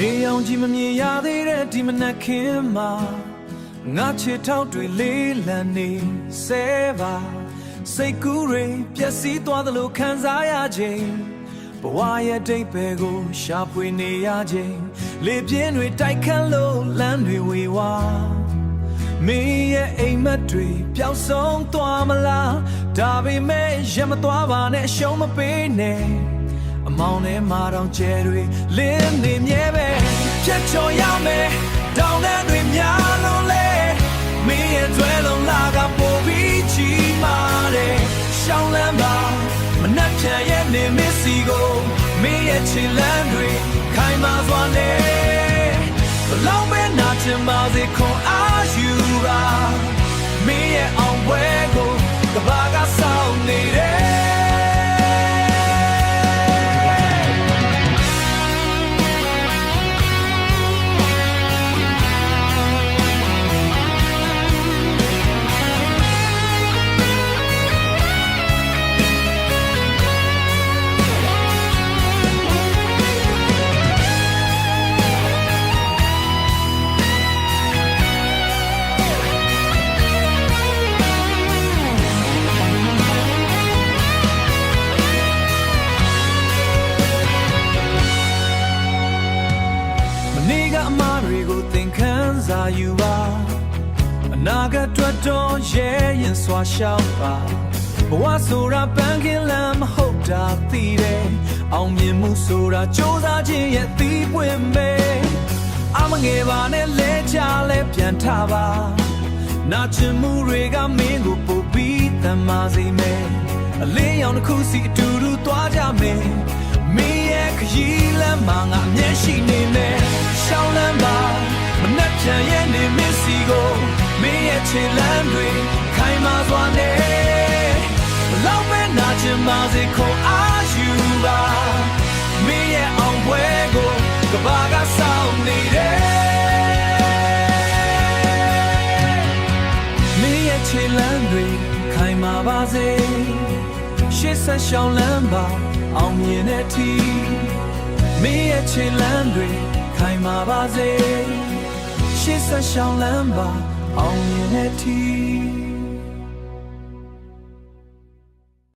နေအောင်ကြည့်မမြင်ရသေးတဲ့ဒီမနက်ခင်းမှာငါချစ်ထောက်တွေလေးလံနေဆဲပါစိတ်ကူးတွေပျက်စီးသွားသလိုခံစားရခြင်းဘဝရဲ့ဒိတ်ပဲကိုရှာဖွေနေရခြင်းလေပြင်းတွေတိုက်ခတ်လို့လမ်းတွေဝေဝါမင်းရဲ့အိမ်မက်တွေပျောက်ဆုံးသွားမလားဒါပေမဲ့ရမသွားပါနဲ့ရှုံးမပေးနဲ့အမောင်ထဲမှာတော့ကျဲတွေလင်းနေမြဲပဲဖြတ်ချော်ရမယ်တောင်းတန်းတွေများလို့လေမင်းရဲ့ကျွဲလုံးလာကပိုပြီးချီမာတယ်ရှောင်းလန်းပါမနှက်ဖြန်ရဲ့နေမစ်စီကိုမင်းရဲ့ချီလန်းတွေခိုင်မာစွာနဲ့ဘလောက်ပဲနာချင်ပါစေခွန်အားယူပါမင်းရဲ့အောင်ပွဲကိုကဘာကဆောင်နေတယ်အမားတွေကိုသင်ခန်းစာယူပါအနာဂတ်အတွက်တော့ရဲရင်စွာရှောက်ပါဘဝဆိုတာပန်းကင်းလမ်းမဟုတ်တာသိတယ်အောင်မြင်မှုဆိုတာစ조사ခြင်းရဲ့သီးပွင့်ပဲအမငယ်ပါနဲ့လဲချလဲပြန်ထပါနာချင်မှုတွေကမင်းကိုပို့ပြီးတမ်းမာစေမယ်အလင်းရောင်တစ်ခုစီအတူတူသွားကြမယ်မင်းရဲ့ခရီးလမ်းမှာငါအမျက်ရှိနေမယ်ရှောင်းလန်းပါမနှက်ဖြန်ရဲ့နေမစ်စီကိုမင်းရဲ့ခြေလမ်းတွေခိုင်မာစွာနဲ့ဘလောက်ပဲနာချင်ပါစေခွန်အားယူပါမင်းရဲ့အောင်ပွဲကိုကဘာကဆောင်နေတယ်မင်းရဲ့ခြေလမ်းတွေခိုင်မာပါစေရှေ့ဆက်ရှောင်းလန်းပါအောင်မြင်တဲ့အထိမင်းရဲ့ခြေလမ်းတွေခိုင်မာပါစေရှေ့ဆက်ရှောင်းလန်းပါအောင်မြင်တဲ့အထိ